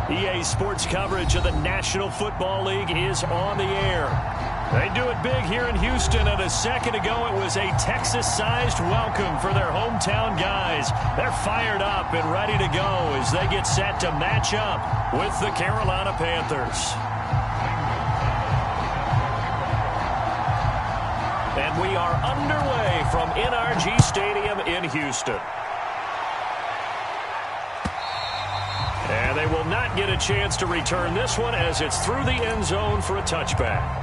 EA Sports coverage of the National Football League is on the air. They do it big here in Houston, and a second ago it was a Texas-sized welcome for their hometown guys. They're fired up and ready to go as they get set to match up with the Carolina Panthers. And we are underway from NRG Stadium in Houston. And they will not get a chance to return this one as it's through the end zone for a touchback.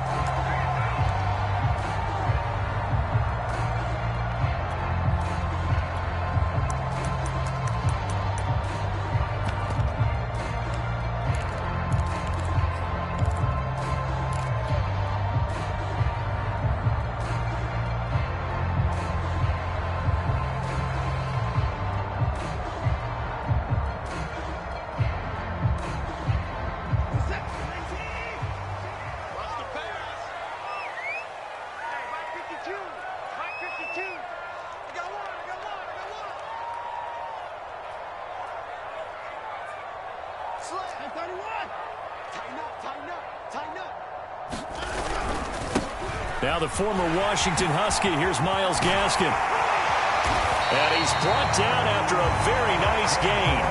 Now the former Washington Husky, here's Myles Gaskin. And he's brought down after a very nice gain.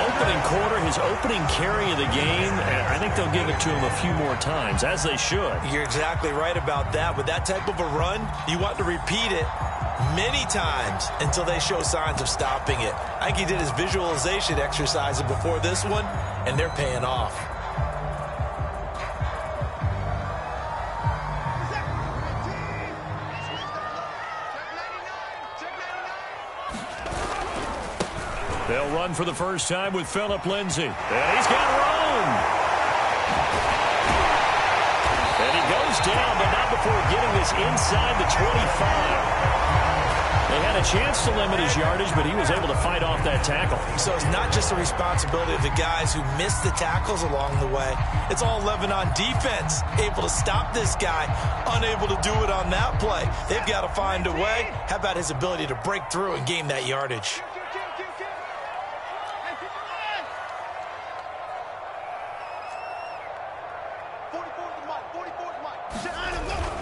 Opening quarter, his opening carry of the game, and I think they'll give it to him a few more times, as they should. You're exactly right about that. With that type of a run, you want to repeat it many times until they show signs of stopping it. I think he did his visualization exercises before this one, and they're paying off. They'll run for the first time with Phillip Lindsay. And he's got room. And he goes down, but not before getting this inside the 25. They had a chance to limit his yardage, but he was able to fight off that tackle. So it's not just the responsibility of the guys who missed the tackles along the way. It's all 11 on defense, able to stop this guy, unable to do it on that play. They've got to find a way. How about his ability to break through and gain that yardage?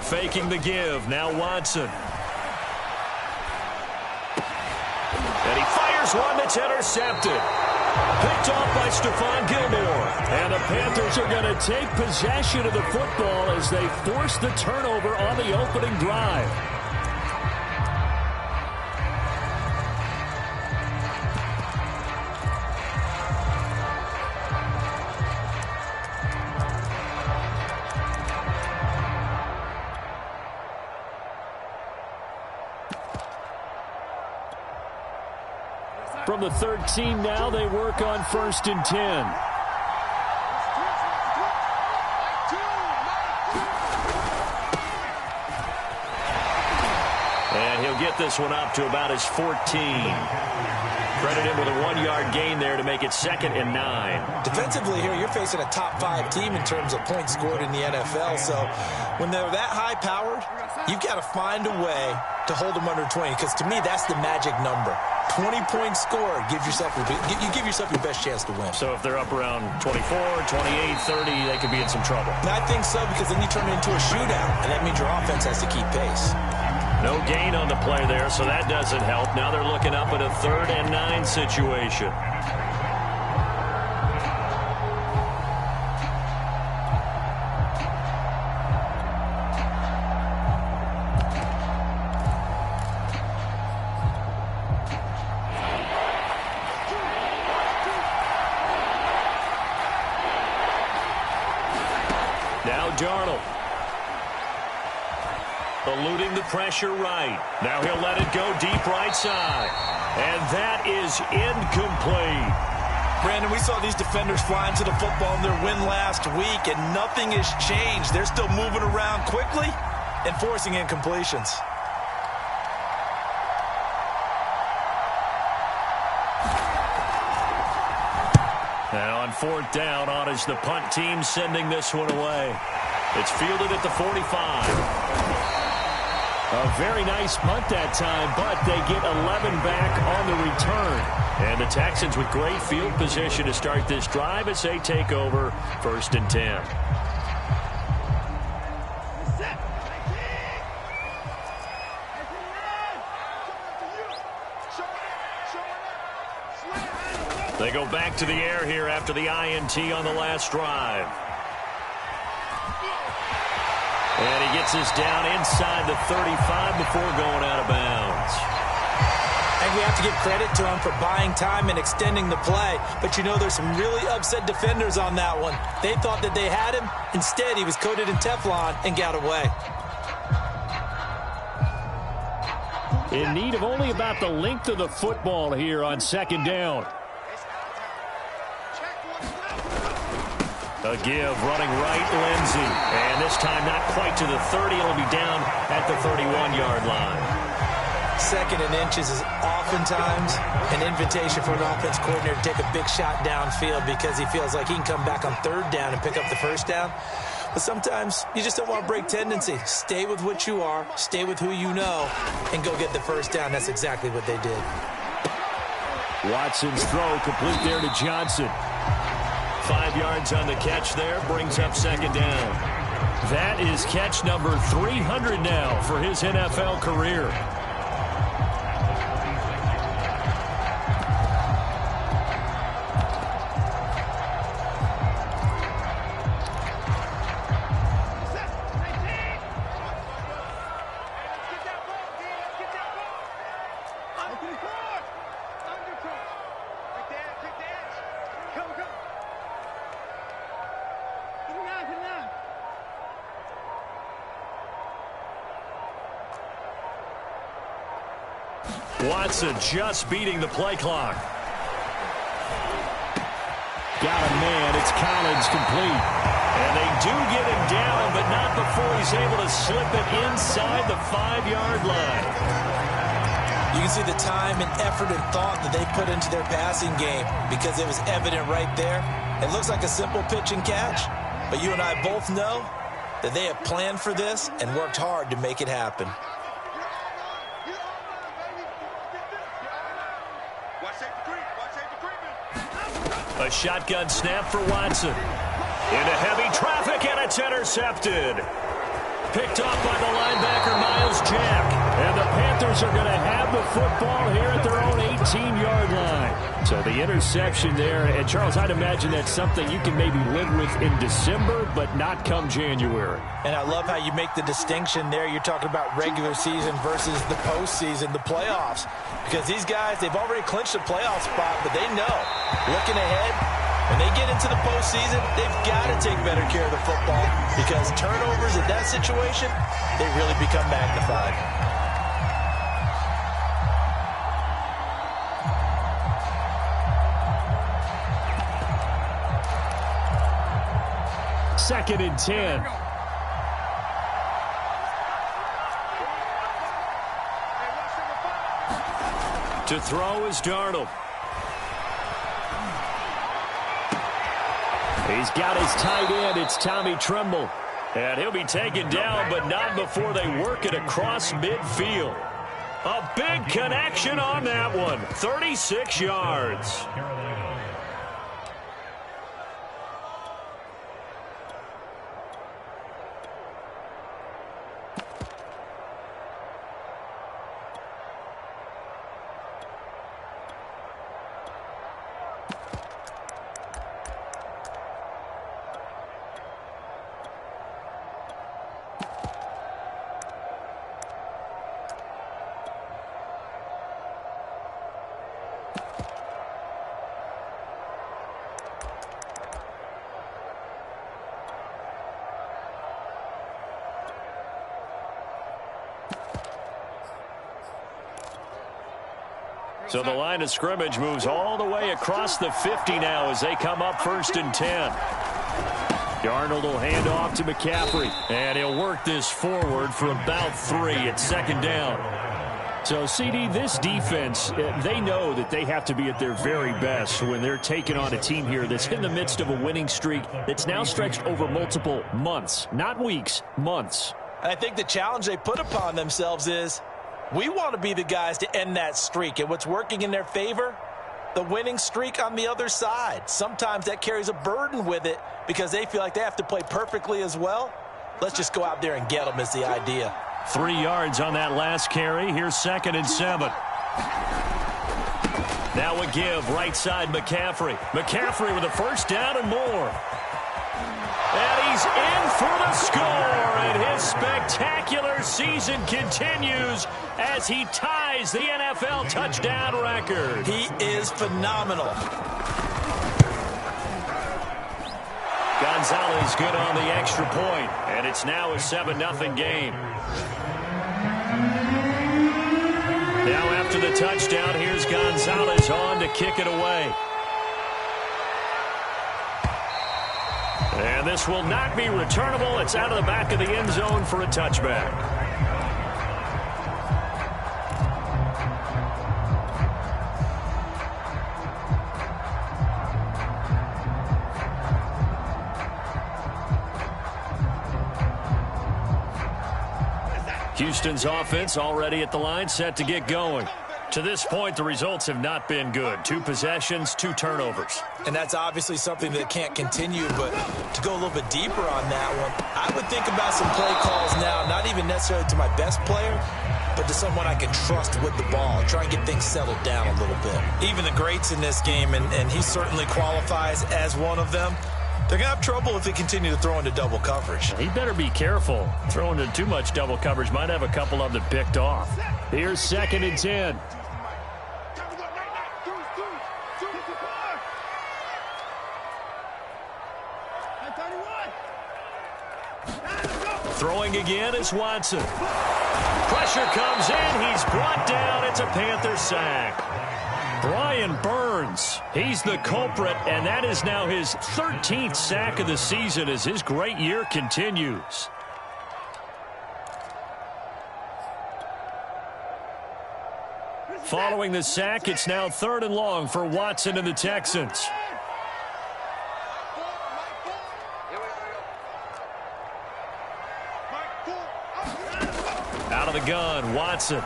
Faking the give. Now Watson. And he fires one that's intercepted. Picked off by Stephon Gilmore. And the Panthers are going to take possession of the football as they force the turnover on the opening drive. From the 13 now, they work on 1st and 10. And he'll get this one up to about his 14. Credit him with a 1-yard gain there to make it 2nd and 9. Defensively here, you're facing a top 5 team in terms of points scored in the NFL. So when they're that high-powered, you've got to find a way to hold them under 20, because to me, that's the magic number. 20 points scored, you give yourself your best chance to win. So if they're up around 24, 28, 30, they could be in some trouble. And I think so, because then you turn it into a shootout, and that means your offense has to keep pace. No gain on the play there, so that doesn't help. Now they're looking up at a 3rd and 9 situation. Now Darnold. Eluding the pressure right. Now he'll let it go deep right side. And that is incomplete. Brandon, we saw these defenders flying to the football in their win last week, and nothing has changed. They're still moving around quickly and forcing incompletions. Now on 4th down, on is the punt team sending this one away. It's fielded at the 45. A very nice punt that time, but they get 11 back on the return. And the Texans with great field position to start this drive as they take over 1st and 10. They go back to the air here after the INT on the last drive. And he gets this down inside the 35 before going out of bounds. And we have to give credit to him for buying time and extending the play. But, you know, there's some really upset defenders on that one. They thought that they had him. Instead, he was coated in Teflon and got away. In need of only about the length of the football here on 2nd down. A give, running right, Lindsey. And this time not quite to the 30. It'll be down at the 31-yard line. 2nd and inches is oftentimes an invitation for an offense coordinator to take a big shot downfield because he feels like he can come back on 3rd down and pick up the 1st down. But sometimes you just don't want to break tendency. Stay with what you are, stay with who you know, and go get the 1st down. That's exactly what they did. Watson's throw complete there to Johnson. 5 yards on the catch there, brings up 2nd down. That is catch number 300 now for his NFL career. Watson just beating the play clock. Got a man. It's Collins complete. And they do get him down, but not before he's able to slip it inside the 5-yard line. You can see the time and effort and thought that they put into their passing game because it was evident right there. It looks like a simple pitch and catch, but you and I both know that they have planned for this and worked hard to make it happen. A shotgun snap for Watson. Into heavy traffic, and it's intercepted. Picked off by the linebacker, Miles Jack. And the Panthers are going to have the football here at their own 18-yard line. So the interception there. And, Charles, I'd imagine that's something you can maybe live with in December, but not come January. And I love how you make the distinction there. You're talking about regular season versus the postseason, the playoffs. Because these guys, they've already clinched a playoff spot, but they know, looking ahead, when they get into the postseason, they've got to take better care of the football because turnovers in that situation, they really become magnified. Second and 10. To throw is Darnold. He's got his tight end. It's Tommy Tremble. And he'll be taken down, but not before they work it across midfield. A big connection on that one. 36 yards. So the line of scrimmage moves all the way across the 50 now as they come up 1st and 10. Darnold will hand off to McCaffrey, and he'll work this forward for about 3 at 2nd down. So, CD, this defense, they know that they have to be at their very best when they're taking on a team here that's in the midst of a winning streak that's now stretched over multiple months, not weeks, months. And I think the challenge they put upon themselves is we want to be the guys to end that streak. And what's working in their favor the winning streak on the other side. Sometimes that carries a burden with it because they feel like they have to play perfectly as well. Let's just go out there and get them is the idea. 3 yards on that last carry. Here's 2nd and 7. Now a give, right side McCaffrey. McCaffrey with a first down and more. And he's in for the score, and his spectacular season continues as he ties the NFL touchdown record. He is phenomenal. Gonzalez good on the extra point, and it's now a 7-0 game. Now after the touchdown, here's Gonzalez on to kick it away. And this will not be returnable. It's out of the back of the end zone for a touchback. Houston's offense already at the line, set to get going. To this point, the results have not been good. 2 possessions, 2 turnovers. And that's obviously something that can't continue, but to go a little bit deeper on that one, I would think about some play calls now, not even necessarily to my best player, but to someone I can trust with the ball, try and get things settled down a little bit. Even the greats in this game, and he certainly qualifies as one of them, they're going to have trouble if they continue to throw into double coverage. He better be careful. Throwing into too much double coverage might have a couple of them picked off. Here's 2nd and 10. Throwing again is Watson. Pressure comes in. He's brought down. It's a Panther sack. Brian Burns, he's the culprit, and that is now his 13th sack of the season as his great year continues. Following the sack, it's now 3rd and long for Watson and the Texans. Out of the gun, Watson.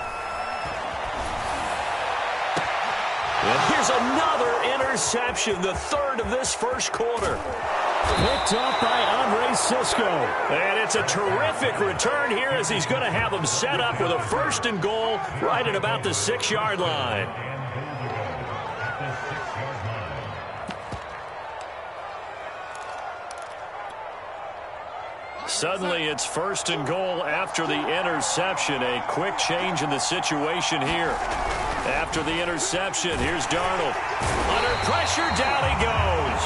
And here's another interception, the 3rd of this first quarter. Picked off by Andre Sisco. And it's a terrific return here as he's going to have them set up with a 1st and goal right at about the 6-yard line. Suddenly it's 1st and goal after the interception. A quick change in the situation here. After the interception, here's Darnold. Under pressure, down he goes.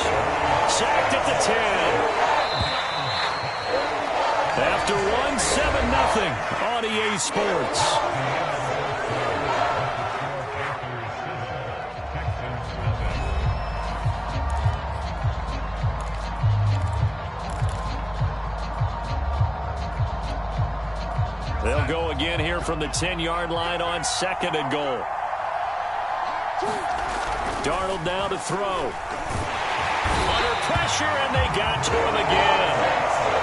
Sacked at the 10. After one, 7-0 on EA Sports. They'll go again here from the 10-yard line on 2nd and goal. Darnold now to throw. Under pressure, and they got to him again.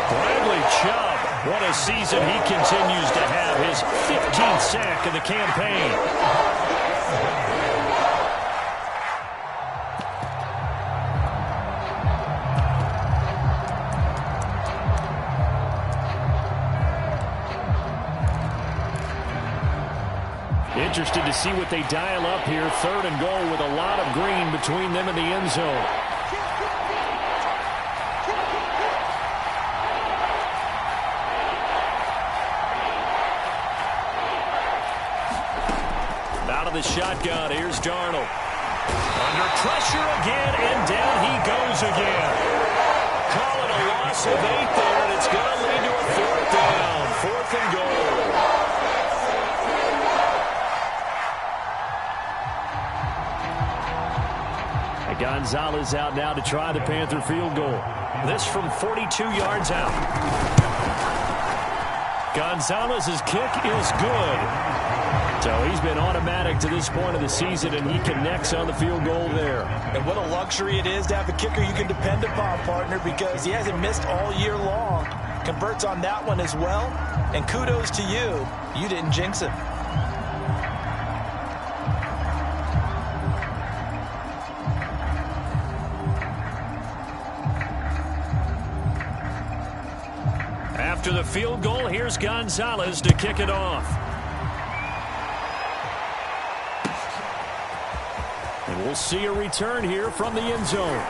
Bradley Chubb, what a season he continues to have. His 15th sack of the campaign. Interested to see what they dial up here. 3rd and goal with a lot of green between them and the end zone. Out of the shotgun, here's Darnold. Under pressure again, and down he goes again. Call it a loss of 8 there, and it's going to lead to a 4th down. 4th and goal. Gonzalez out now to try the Panther field goal. This from 42 yards out. Gonzalez's kick is good. So he's been automatic to this point of the season, and he connects on the field goal there. And what a luxury it is to have a kicker you can depend upon, partner, because he hasn't missed all year long. Converts on that one as well. And kudos to you. You didn't jinx it. field goal. Here's Gonzalez to kick it off. And we'll see a return here from the end zone.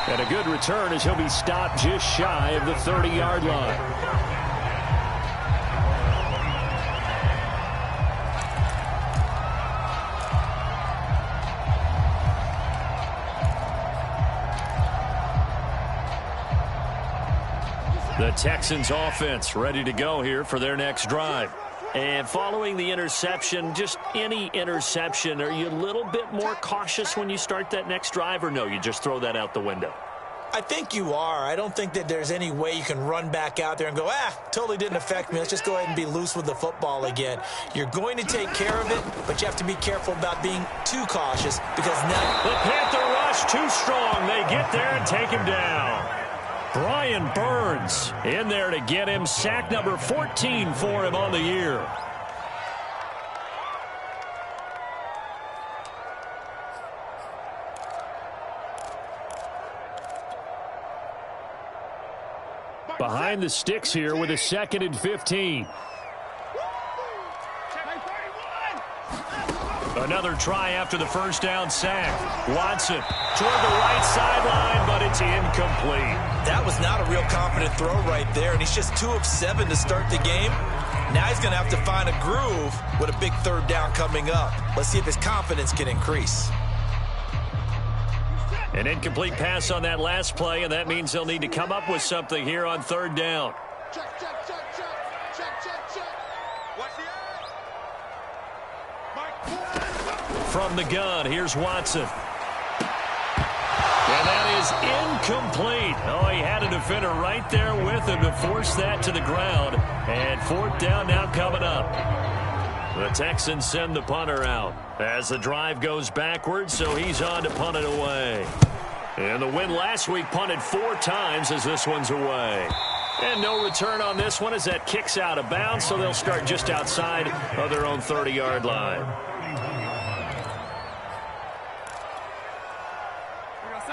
And a good return as he'll be stopped just shy of the 30-yard line. The Texans offense ready to go here for their next drive. And following the interception, just any interception, are you a little bit more cautious when you start that next drive, or no, you just throw that out the window? I think you are. I don't think that there's any way you can run back out there and go, totally didn't affect me. Let's just go ahead and be loose with the football again. You're going to take care of it, but you have to be careful about being too cautious because now the Panther rush too strong. They get there and take him down. Brian Burns in there to get him. Sack number 14 for him on the year. Behind the sticks here with a 2nd and 15. Another try after the first down sack. Watson toward the right sideline, but it's incomplete. That was not a real confident throw right there, and he's just 2 of 7 to start the game. Now he's going to have to find a groove with a big 3rd down coming up. Let's see if his confidence can increase. An incomplete pass on that last play, and that means they'll need to come up with something here on 3rd down. From the gun, here's Watson. And that is incomplete. Oh, he had a defender right there with him to force that to the ground. And 4th down now coming up. The Texans send the punter out as the drive goes backwards, so he's on to punt it away. And the win last week punted 4 times as this one's away. And no return on this one as that kicks out of bounds, so they'll start just outside of their own 30-yard line.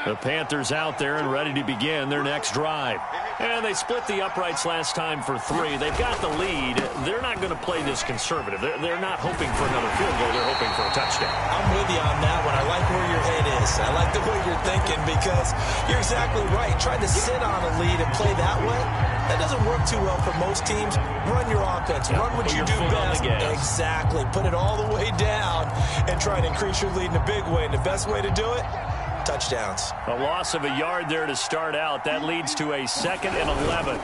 The Panthers out there and ready to begin their next drive. And they split the uprights last time for 3. They've got the lead. They're not going to play this conservative. They're not hoping for another field goal. They're hoping for a touchdown. I'm with you on that one. I like where your head is. I like the way you're thinking because you're exactly right. Trying to sit on a lead and play that way, that doesn't work too well for most teams. Run your offense. Run what you do best. Exactly. Put it all the way down and try to increase your lead in a big way. And the best way to do it, touchdowns. A loss of a yard there to start out. That leads to a 2nd and 11.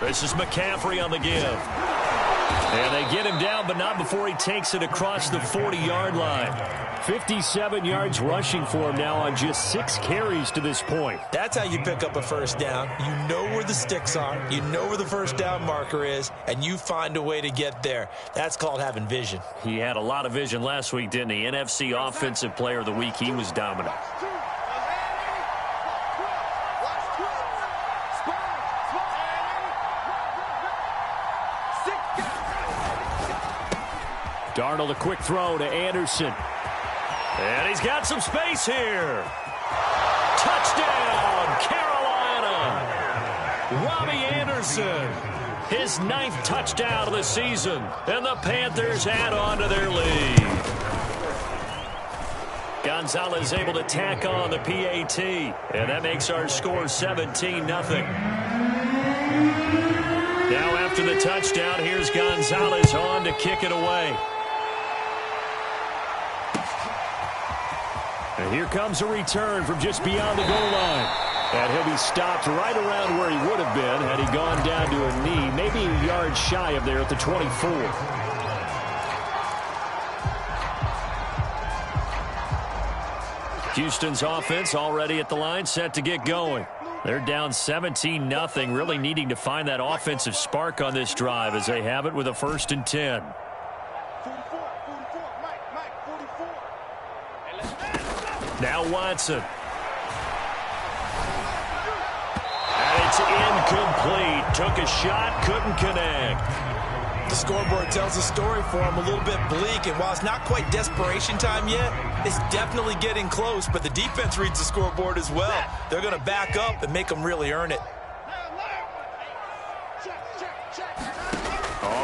This is McCaffrey on the give. And they get him down, but not before he takes it across the 40-yard line. 57 yards rushing for him now on just 6 carries to this point. That's how you pick up a 1st down. You know where the sticks are. You know where the 1st down marker is, and you find a way to get there. That's called having vision. He had a lot of vision last week, didn't he? NFC Offensive Player of the Week. He was dominant. Darnold, a quick throw to Anderson. And he's got some space here. Touchdown, Carolina. Robbie Anderson, his 9th touchdown of the season. And the Panthers add on to their lead. Gonzalez able to tack on the PAT. And that makes our score 17-0. Now after the touchdown, here's Gonzalez on to kick it away. And here comes a return from just beyond the goal line. And he'll be stopped right around where he would have been had he gone down to a knee, maybe a yard shy of there at the 24. Houston's offense already at the line, set to get going. They're down 17-0, really needing to find that offensive spark on this drive as they have it with a 1st and 10. Now Watson. And it's incomplete. Took a shot, couldn't connect. The scoreboard tells the story for him, a little bit bleak, and while it's not quite desperation time yet, it's definitely getting close, but the defense reads the scoreboard as well. They're going to back up and make them really earn it.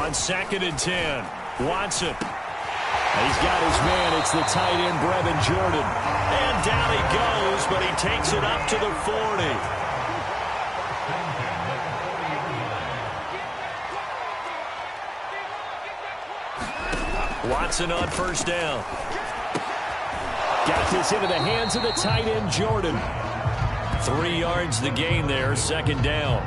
On 2nd and 10, Watson. He's got his man. It's the tight end, Brevin Jordan. And down he goes, but he takes it up to the 40. Watson on first down. Got this into the hands of the tight end, Jordan. 3 yards the gain there, 2nd down.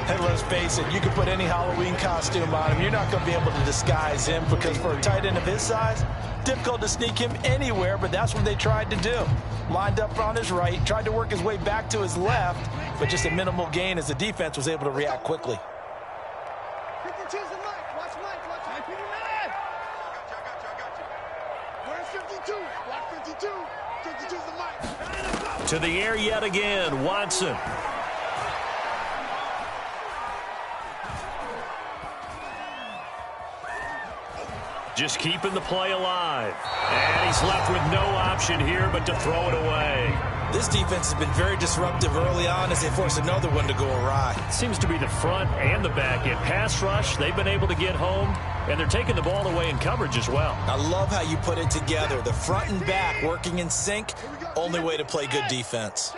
And let's face it, you can put any Halloween costume on him. You're not going to be able to disguise him because for a tight end of his size, difficult to sneak him anywhere, but that's what they tried to do. Lined up on his right, tried to work his way back to his left, but just a minimal gain as the defense was able to react quickly. To the air yet again, Watson. Just keeping the play alive. And he's left with no option here but to throw it away. This defense has been very disruptive early on as they force another one to go awry. Seems to be the front and the back end. Pass rush, they've been able to get home, and they're taking the ball away in coverage as well. I love how you put it together. The front and back working in sync, only way to play good defense.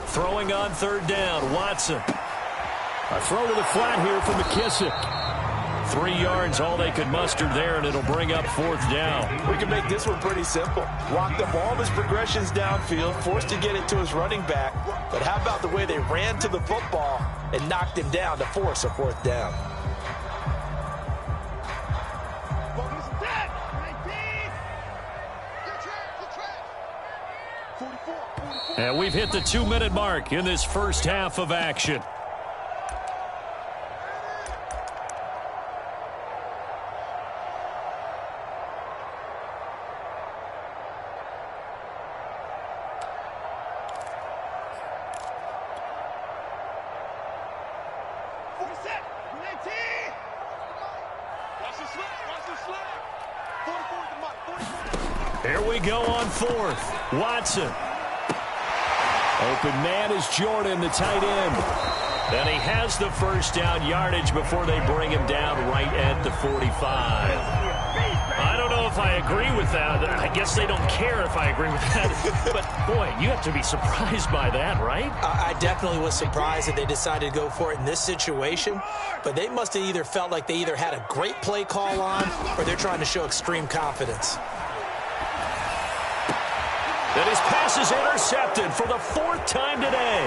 Throwing on 3rd down, Watson. A throw to the flat here from McKissick. 3 yards, all they could muster there, and it'll bring up 4th down. We can make this one pretty simple. Walked up all of his progressions downfield, forced to get it to his running back. But how about the way they ran to the football and knocked him down to force a 4th down? And we've hit the 2-minute mark in this first half of action. Here we go on 4th. Watson. Open man is Jordan, the tight end. And he has the first down yardage before they bring him down right at the 45. I don't know if I agree with that. I guess they don't care if I agree with that. But, boy, you have to be surprised by that, right? I definitely was surprised that they decided to go for it in this situation. But they must have either felt like they either had a great play call on or they're trying to show extreme confidence. And his pass is intercepted for the 4th time today.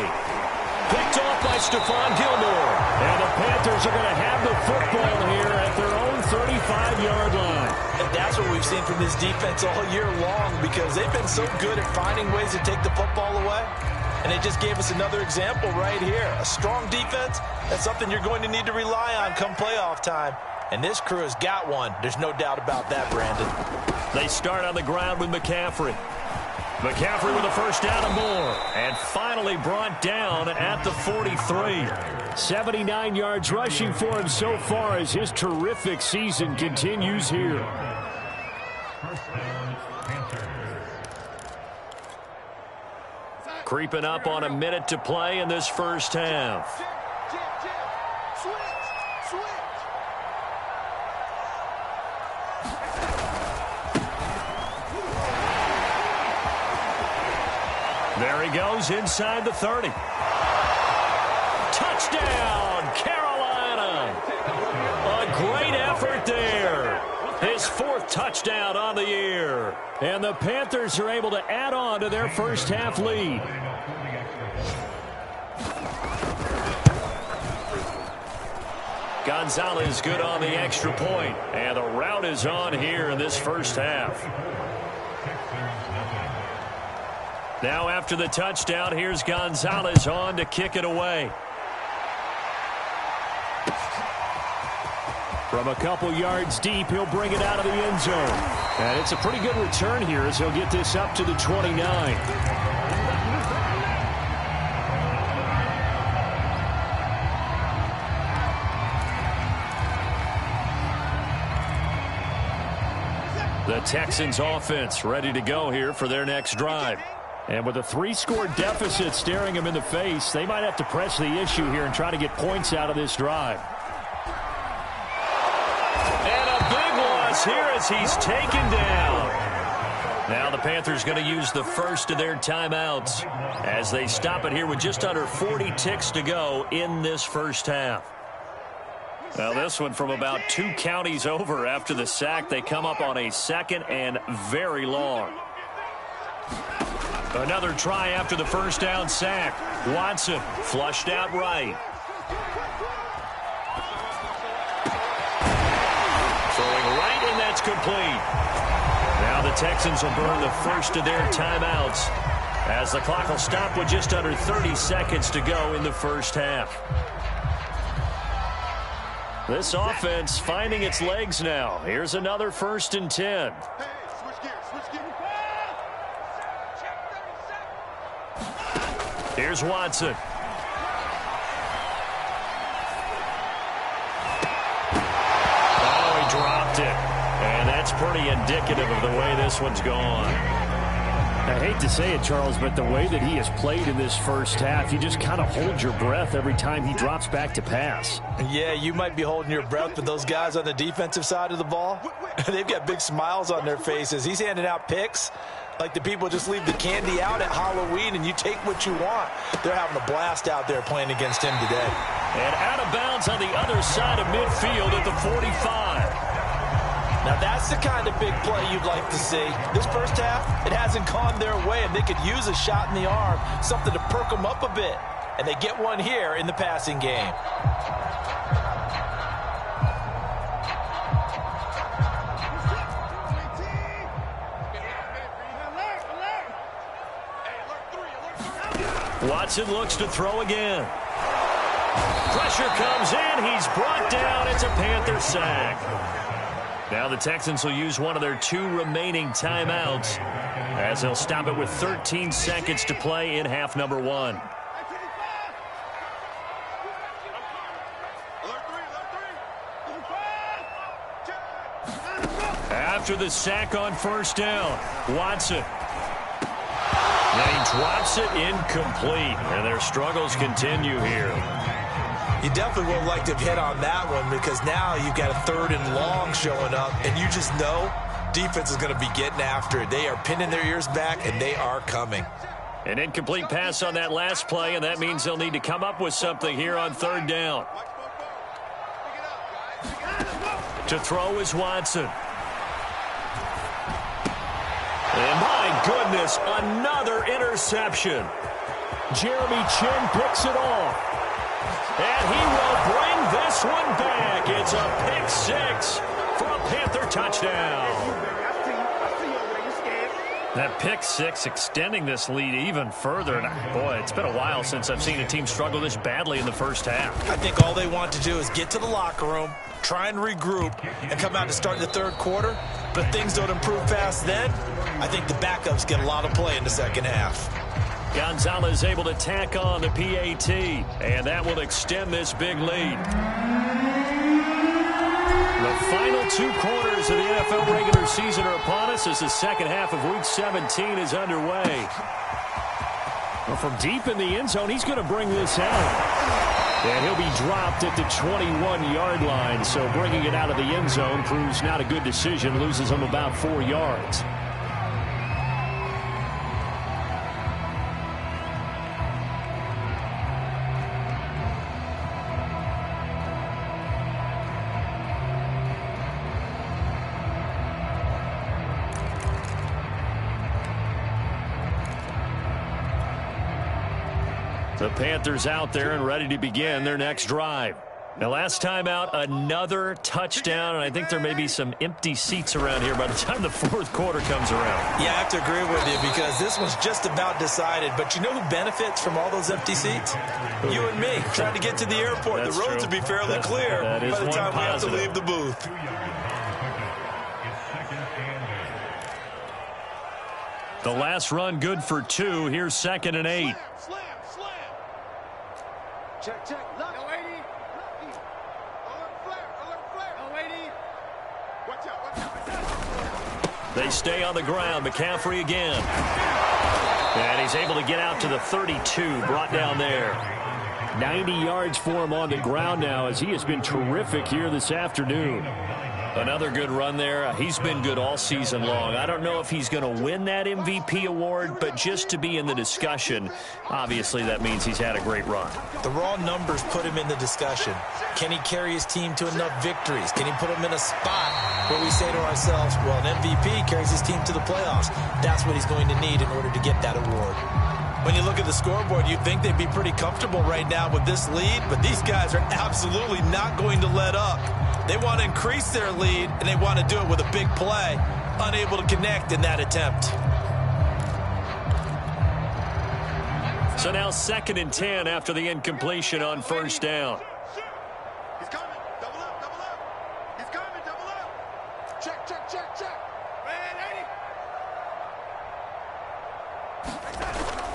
Picked off by Stephon Gilmore. And the Panthers are going to have the football here at their own 35-yard line. And that's what we've seen from this defense all year long because they've been so good at finding ways to take the football away. And they just gave us another example right here. A strong defense, that's something you're going to need to rely on come playoff time. And this crew has got one. There's no doubt about that, Brandon. They start on the ground with McCaffrey. McCaffrey with a first down and more. And finally brought down at the 43. 79 yards rushing for him so far as his terrific season continues here. Creeping up on a minute to play in this first half. There he goes inside the 30. Touchdown, Carolina. A great effort there. His 4th touchdown on the year. And the Panthers are able to add on to their first half lead. Gonzalez good on the extra point. And the route is on here in this first half. Now after the touchdown, here's Gonzalez on to kick it away. From a couple yards deep, he'll bring it out of the end zone. And it's a pretty good return here as he'll get this up to the 29. The Texans offense ready to go here for their next drive. And with a 3-score deficit staring him in the face, they might have to press the issue here and try to get points out of this drive. And a big loss here as he's taken down. Now the Panthers going to use the first of their timeouts as they stop it here with just under 40 ticks to go in this first half. Now this one from about 2 counties over after the sack. They come up on a second and very long. Another try after the first down sack. Watson flushed out right. Throwing right, and that's complete. Now the Texans will burn the first of their timeouts as the clock will stop with just under 30 seconds to go in the first half. This offense finding its legs now. Here's another 1st and 10. Here's Watson. Oh, he dropped it. And that's pretty indicative of the way this one's gone. I hate to say it, Charles, but the way that he has played in this first half, you just kind of hold your breath every time he drops back to pass. Yeah, you might be holding your breath, but those guys on the defensive side of the ball, they've got big smiles on their faces. He's handing out picks like the people just leave the candy out at Halloween and you take what you want. They're having a blast out there playing against him today. And out of bounds on the other side of midfield at the 45. Now, that's the kind of big play you'd like to see. This first half, it hasn't gone their way, and they could use a shot in the arm, something to perk them up a bit. And they get one here in the passing game. Watson looks to throw again. Pressure comes in. He's brought down. It's a Panther sack. Now the Texans will use one of their 2 remaining timeouts as they'll stop it with 13 seconds to play in half number 1. After the sack on first down, Watson. And he drops it incomplete, and their struggles continue here. You definitely would like to hit on that one because now you've got a 3rd and long showing up, and you just know defense is going to be getting after it. They are pinning their ears back, and they are coming. An incomplete pass on that last play, and that means they'll need to come up with something here on 3rd down. To throw is Watson. And my goodness, another interception. Jeremy Chin picks it off. And he will bring this one back. It's a pick 6 for a Panther touchdown. That pick 6 extending this lead even further. And boy, it's been a while since I've seen a team struggle this badly in the first half. I think all they want to do is get to the locker room, try and regroup, and come out to start the 3rd quarter. But if things don't improve fast then, I think the backups get a lot of play in the second half. Gonzalez able to tack on the PAT, and that will extend this big lead. The final 2 quarters of the NFL regular season are upon us as the second half of Week 17 is underway. Well, from deep in the end zone, he's going to bring this out. And he'll be dropped at the 21-yard line, so bringing it out of the end zone proves not a good decision, loses him about 4 yards. The Panthers out there and ready to begin their next drive. Now, last time out, another touchdown, and I think there may be some empty seats around here by the time the 4th quarter comes around. Yeah, I have to agree with you because this one's just about decided. But you know who benefits from all those empty seats? You and me, trying to get to the airport. That's the roads true. will be fairly clear by the time we have to leave the booth. The last run good for 2. Here's 2nd and 8. Check, check. No, 80. Alert flare. No, 80. Watch out, watch out. They stay on the ground. McCaffrey again. And he's able to get out to the 32, brought down there. 90 yards for him on the ground now as he has been terrific here this afternoon. Another good run there. He's been good all season long. I don't know if he's going to win that MVP award, but just to be in the discussion, obviously that means he's had a great run. The raw numbers put him in the discussion. Can he carry his team to enough victories? Can he put them in a spot where we say to ourselves, well, an MVP carries his team to the playoffs. That's what he's going to need in order to get that award. When you look at the scoreboard, you'd think they'd be pretty comfortable right now with this lead, but these guys are absolutely not going to let up. They want to increase their lead, and they want to do it with a big play. Unable to connect in that attempt. So now 2nd and 10 after the incompletion on first down. He's coming. Double up, double up. He's coming, double up. Check, check, check, check. Man,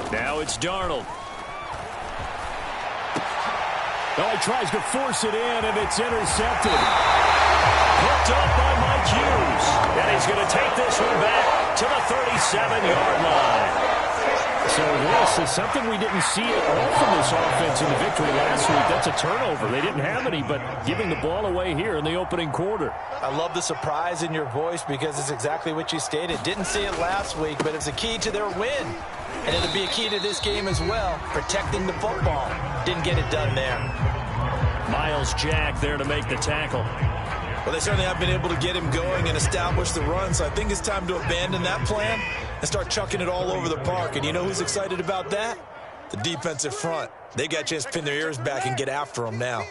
80. Now it's Darnold. Oh, he tries to force it in, and it's intercepted. Picked up by Mike Hughes. And he's going to take this one back to the 37-yard line. So this is something we didn't see at all from this offense in the victory last week. That's a turnover. They didn't have any, but giving the ball away here in the opening quarter. I love the surprise in your voice because it's exactly what you stated. Didn't see it last week, but it's a key to their win. And it'll be a key to this game as well, protecting the football. Didn't get it done there. Miles Jack there to make the tackle. Well, they certainly have been able to get him going and establish the run, so I think it's time to abandon that plan and start chucking it all over the park. And you know who's excited about that? The defensive front. They got a chance to pin their ears back and get after him now.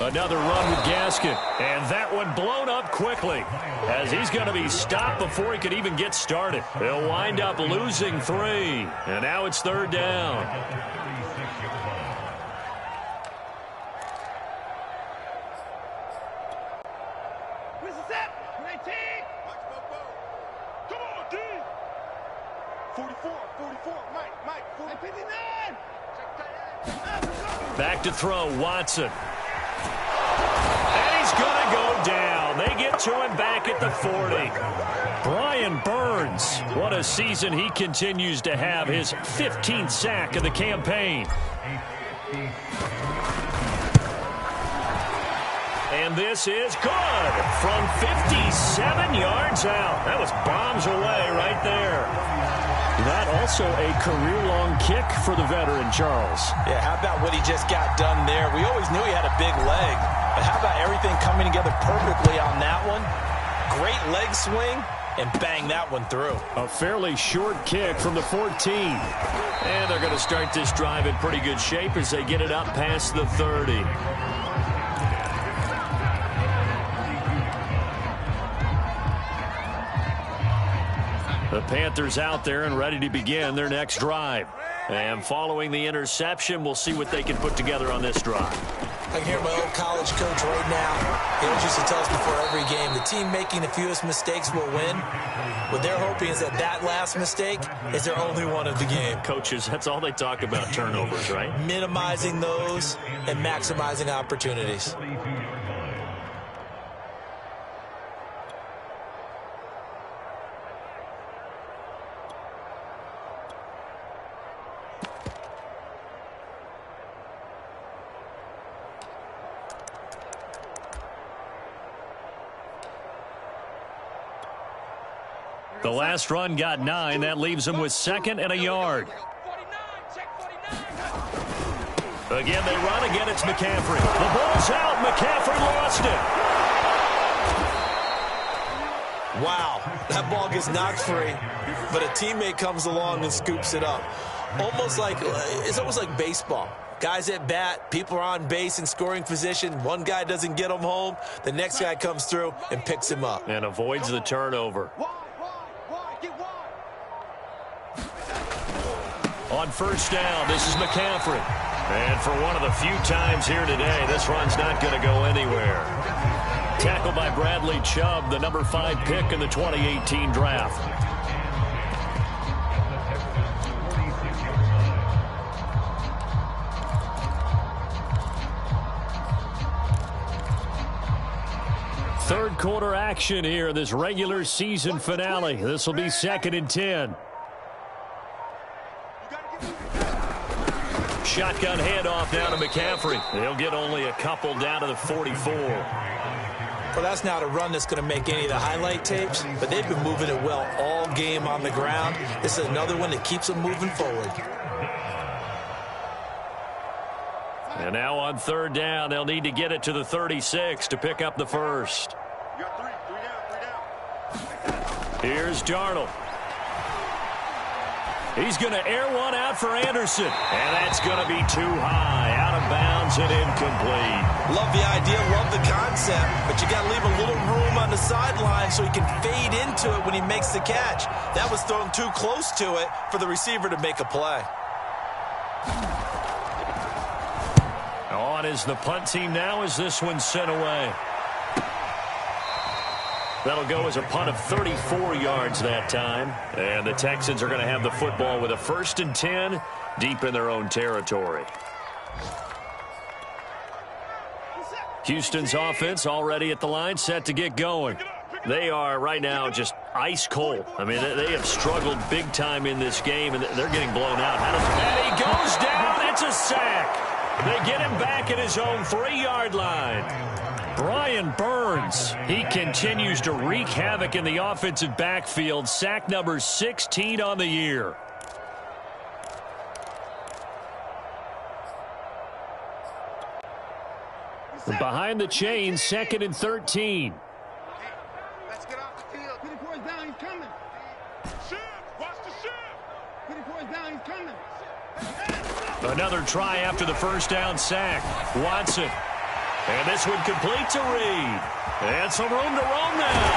Another run with Gaskin, and that one blown up quickly as he's going to be stopped before he could even get started. They'll wind up losing 3, and now it's 3rd down. Where's the set? 19. Come on, D. 44, 44. Mike, 59. Back to throw, Watson. And he's going to go down. They get to him back at the 40. Brian Burns, what a season he continues to have. His 15th sack of the campaign. And this is good from 57 yards out. That was bombs away right there. That also a career-long kick for the veteran, Charles. Yeah, how about what he just got done there? We always knew he had a big leg, but how about everything coming together perfectly on that one? Great leg swing, and bang that one through. A fairly short kick from the 14. And they're going to start this drive in pretty good shape as they get it up past the 30. The Panthers out there and ready to begin their next drive. And following the interception, we'll see what they can put together on this drive. I can hear my old college coach right now. He always used to tell us before every game, the team making the fewest mistakes will win. What they're hoping is that that last mistake is their only one of the game. Coaches, that's all they talk about, turnovers, right? Minimizing those and maximizing opportunities. The last run got 9. That leaves them with 2nd and a yard. Again, they run. Again, it's McCaffrey. The ball's out. McCaffrey lost it. Wow, that ball gets knocked free, but a teammate comes along and scoops it up. It's almost like baseball. Guys at bat, people are on base in scoring position. One guy doesn't get him home. The next guy comes through and picks him up. And avoids the turnover. On first down, this is McCaffrey. And for one of the few times here today, this run's not going to go anywhere. Tackled by Bradley Chubb, the number 5 pick in the 2018 draft. third quarter action here in this regular season finale. This will be 2nd and 10. Shotgun handoff down to McCaffrey. They'll get only a couple down to the 44. Well, that's not a run that's going to make any of the highlight tapes, but they've been moving it well all game on the ground. This is another one that keeps them moving forward. And now on 3rd down, they'll need to get it to the 36 to pick up the first. You got three down. Here's Darnold. He's going to air one out for Anderson. And that's going to be too high. Out of bounds and incomplete. Love the idea, love the concept, but you got to leave a little room on the sideline so he can fade into it when he makes the catch. That was thrown too close to it for the receiver to make a play. On is the punt team now as this one's sent away. That'll go as a punt of 34 yards that time. And the Texans are going to have the football with a 1st and 10 deep in their own territory. Houston's offense already at the line, set to get going. They are right now just ice cold. I mean, they have struggled big time in this game, and they're getting blown out. And he goes down. It's a sack. They get him back at his own 3-yard line. Brian Burns, he continues to wreak havoc in the offensive backfield. Sack number 16 on the year. Behind the chain, 2nd and 13. Let's get off the field. 24 is down, he's coming. Shift. Watch the shift. 24 is down, he's coming. Another try after the first down sack. Watson. And this one complete to Reed. And some room to roam now.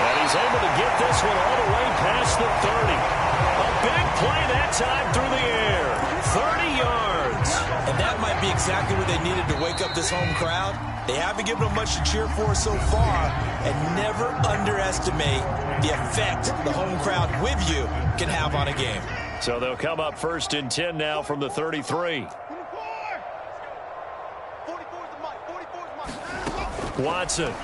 And he's able to get this one all the way past the 30. A big play that time through the air. 30 yards. And that might be exactly what they needed to wake up this home crowd. They haven't given them much to cheer for so far. And never underestimate the effect the home crowd with you can have on a game. So they'll come up 1st and 10 now from the 33. Watson. And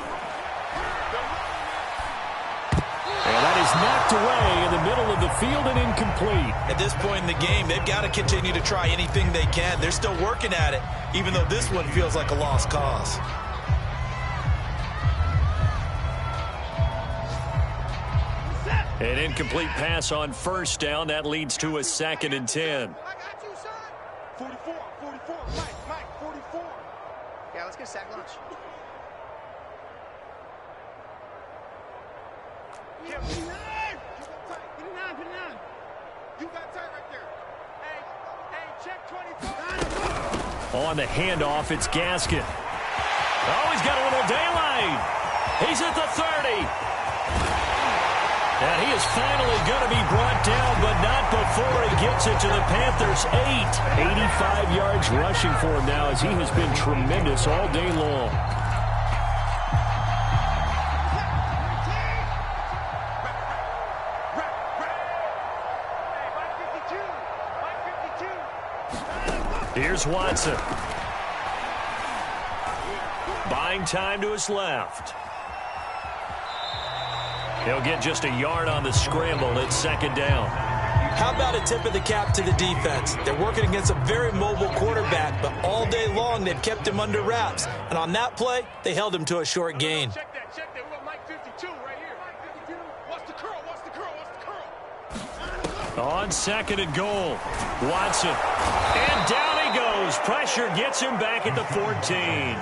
that is knocked away in the middle of the field and incomplete. At this point in the game, they've got to continue to try anything they can. They're still working at it, even though this one feels like a lost cause. An incomplete pass on 1st down. That leads to a 2nd and 10. I got you, son. 44, Mike, 44. Yeah, let's get a sack lunch. Put it on. You got tight right there. Hey, check 24. On the handoff, it's Gaskin. Oh, he's got a little daylight. He's at the 30. And he is finally going to be brought down, but not before he gets it to the Panthers. 85 yards rushing for him now as he has been tremendous all day long. Here's Watson. Buying time to his left. He'll get just a yard on the scramble. It's 2nd down. How about a tip of the cap to the defense? They're working against a very mobile quarterback, but all day long they've kept him under wraps. And on that play, they held him to a short gain. Check that. We got Mike 52 right here. Mike 52. What's the curl? On 2nd and goal. Watson. And down he goes. Pressure gets him back at the 14.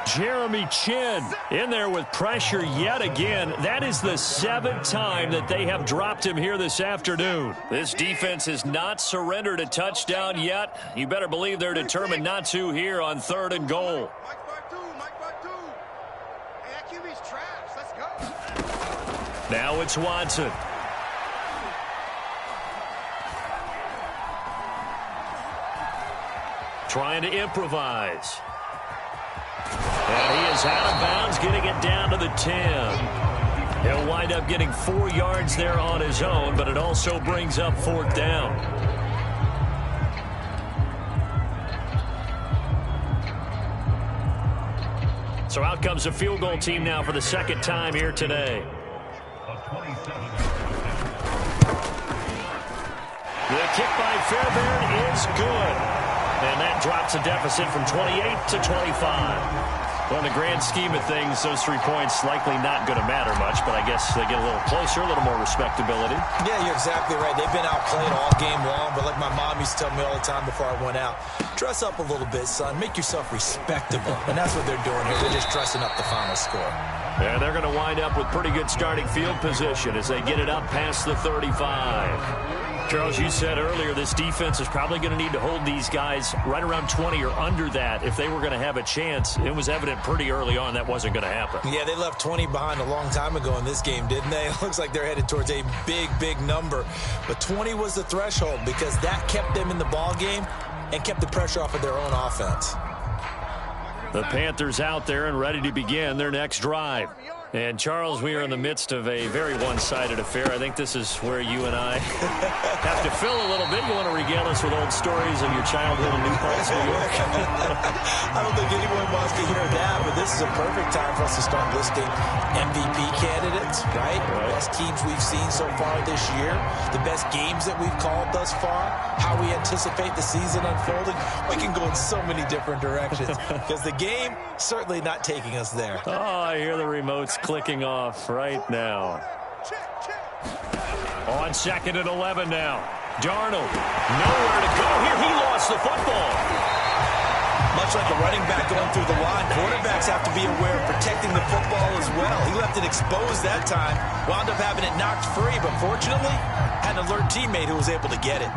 Jeremy Chin in there with pressure yet again. That is the 7th time that they have dropped him here this afternoon. This defense has not surrendered a touchdown yet. You better believe they're determined not to here on 3rd and goal. Mike 5-2. Hey, that QB's trash. Let's go. Now it's Watson. Trying to improvise. And he is out of bounds, getting it down to the 10. He'll wind up getting 4 yards there on his own, but it also brings up 4th down. So out comes a field goal team now for the second time here today. The kick by Fairbairn is good. And that drops a deficit from 28 to 25. Well, in the grand scheme of things, those 3 points likely not going to matter much, but I guess they get a little closer, a little more respectability. Yeah, you're exactly right. They've been outplayed all game long, but like my mom used to tell me all the time before I went out, dress up a little bit, son. Make yourself respectable. And that's what they're doing here. They're just dressing up the final score. Yeah, they're going to wind up with pretty good starting field position as they get it up past the 35. Charles, you said earlier this defense is probably going to need to hold these guys right around 20 or under that if they were going to have a chance. It was evident pretty early on that wasn't going to happen. Yeah, they left 20 behind a long time ago in this game, didn't they? It looks like they're headed towards a big, big number. But 20 was the threshold because that kept them in the ball game and kept the pressure off of their own offense. The Panthers out there and ready to begin their next drive. And, Charles, we are in the midst of a very one-sided affair. I think this is where you and I have to fill a little bit. You want to regale us with old stories of your childhood in New Paltz, New York? I don't think anyone wants to hear that, but this is a perfect time for us to start listing MVP candidates, right? The best teams we've seen so far this year, the best games that we've called thus far, how we anticipate the season unfolding. We can go in so many different directions because the game certainly not taking us there. Oh, I hear the remotes clicking off right now. On 2nd and 11 now. Darnold, nowhere to go here. He lost the football. Much like a running back going through the line, quarterbacks have to be aware of protecting the football as well. He left it exposed that time, wound up having it knocked free, but fortunately, had an alert teammate who was able to get it.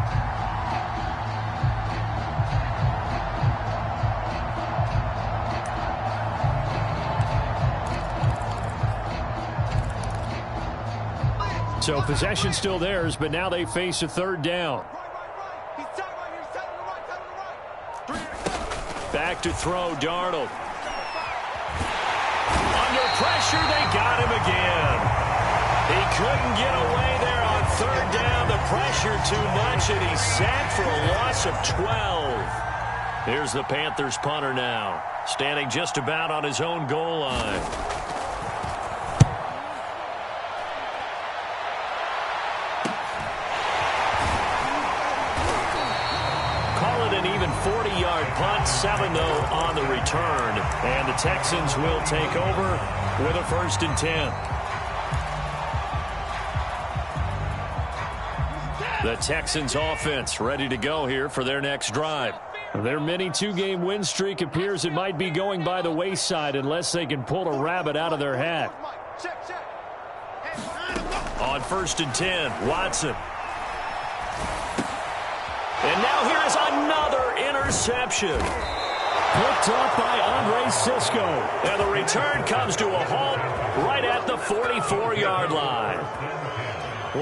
So possession still theirs, but now they face a third down. Back to throw, Darnold. Under pressure, they got him again. He couldn't get away there on third down. The pressure too much, and he's sacked for a loss of 12. Here's the Panthers punter now, standing just about on his own goal line. Even 40-yard punt, 7-0 on the return. And the Texans will take over with a 1st and 10. The Texans offense ready to go here for their next drive. Their mini 2-game win streak appears it might be going by the wayside unless they can pull a rabbit out of their hat. On 1st and 10, Watson. And now here is another interception. Picked up by Andre Cisco. And the return comes to a halt right at the 44-yard line.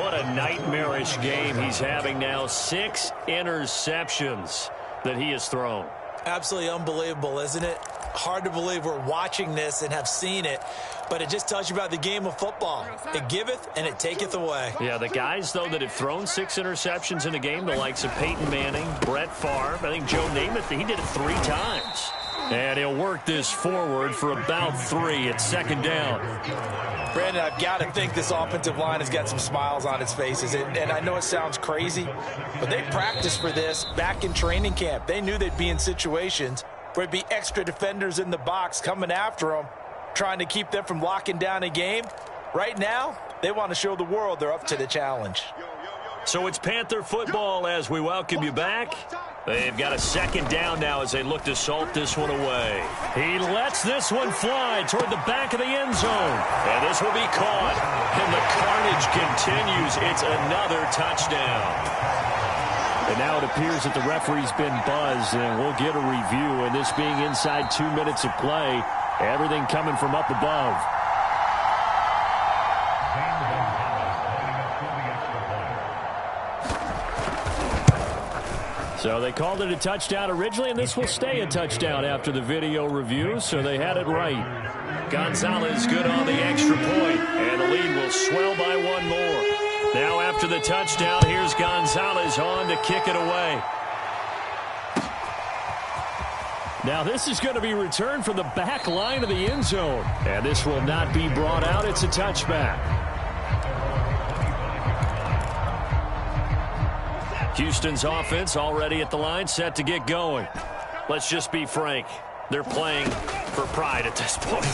What a nightmarish game he's having now. 6 interceptions that he has thrown. Absolutely unbelievable, isn't it? Hard to believe we're watching this and have seen it, but it just tells you about the game of football. It giveth and it taketh away. Yeah, the guys, though, that have thrown 6 interceptions in a game, the likes of Peyton Manning, Brett Favre, I think Joe Namath, he did it 3 times. And he'll work this forward for about 3 at 2nd down. Brandon, I've got to think this offensive line has got some smiles on its faces. And I know it sounds crazy, but they practiced for this back in training camp. They knew they'd be in situations where there'd be extra defenders in the box coming after them, trying to keep them from locking down a game. Right now, they want to show the world they're up to the challenge. So it's Panther football as we welcome you back. They've got a 2nd down now as they look to salt this one away. He lets this one fly toward the back of the end zone. And this will be caught. And the carnage continues. It's another touchdown. And now it appears that the referee's been buzzed, and we'll get a review. And this being inside 2 minutes of play, everything coming from up above. So they called it a touchdown originally, and this will stay a touchdown after the video review, so they had it right. Gonzalez good on the extra point, and the lead will swell by 1 more. Now after the touchdown, here's Gonzalez on to kick it away. Now this is going to be returned from the back line of the end zone. And this will not be brought out. It's a touchback. Houston's offense already at the line, set to get going. Let's just be frank. They're playing for pride at this point.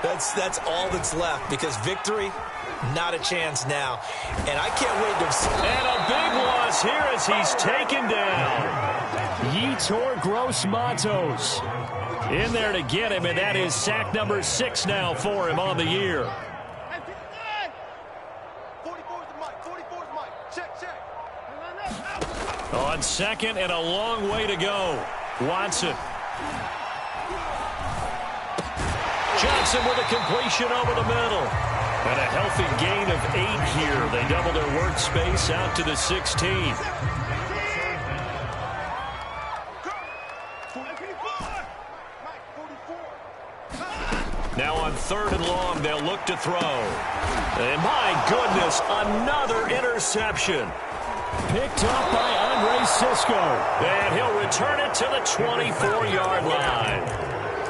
That's all that's left, because victory, not a chance now. And I can't wait to see. And a big loss here as he's taken down. Yetur Gross-Matos in there to get him, and that is sack number 6 now for him on the year. 44's the mic. 44's the mic. Check. On second and a long way to go. Watson. Johnson with a completion over the middle. And a healthy gain of 8 here. They double their workspace out to the 16. Now on 3rd and long, they'll look to throw. And my goodness, another interception. Picked up by Andre Cisco. And he'll return it to the 24-yard line.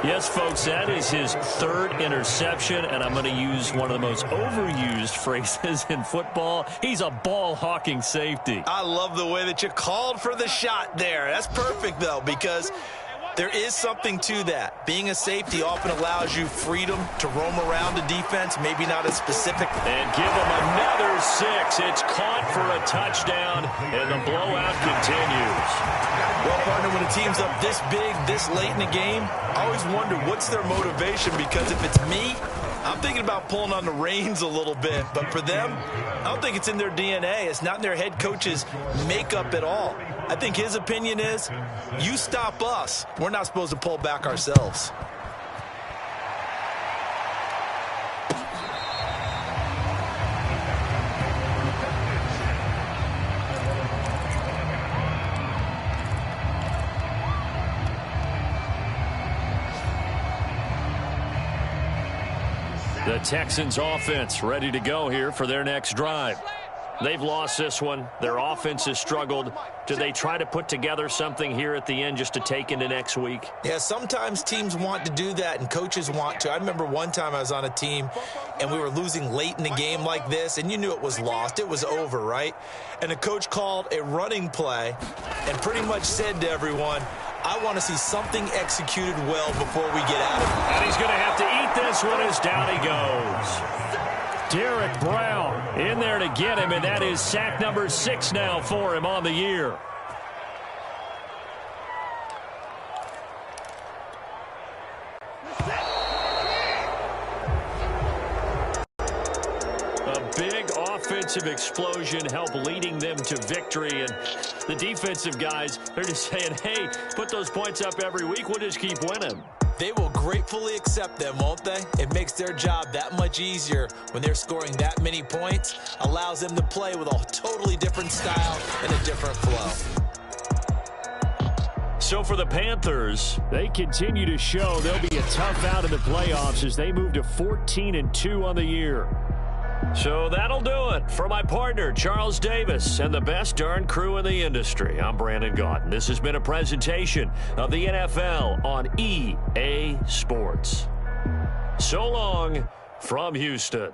Yes, folks, that is his 3rd interception, and I'm going to use one of the most overused phrases in football. He's a ball-hawking safety. I love the way that you called for the shot there. That's perfect, though, because there is something to that. Being a safety often allows you freedom to roam around the defense, maybe not as specific. And give him another 6. It's caught for a touchdown, and the blowout continues. Well, partner, when a team's up this big, this late in the game, I always wonder what's their motivation, because if it's me, I'm thinking about pulling on the reins a little bit. But for them, I don't think it's in their DNA. It's not in their head coach's makeup at all. I think his opinion is, you stop us, we're not supposed to pull back ourselves. The Texans offense ready to go here for their next drive. They've lost this one. Their offense has struggled. Do they try to put together something here at the end just to take into next week? Yeah, sometimes teams want to do that and coaches want to. I remember one time I was on a team and we were losing late in the game like this, and you knew it was lost. It was over, right? And the coach called a running play and pretty much said to everyone, I want to see something executed well before we get out of it. And he's going to have to eat this one as down he goes. Derek Brown in there to get him, and that is sack number 6 now for him on the year. A big offensive explosion helped leading them to victory, and the defensive guys, they're just saying, hey, put those points up every week, we'll just keep winning. They will gratefully accept them, won't they? It makes their job that much easier when they're scoring that many points, allows them to play with a totally different style and a different flow. So for the Panthers, they continue to show they'll be a tough out in the playoffs as they move to 14-2 on the year. So that'll do it for my partner, Charles Davis, and the best darn crew in the industry. I'm Brandon Gaudin. This has been a presentation of the NFL on EA Sports. So long from Houston.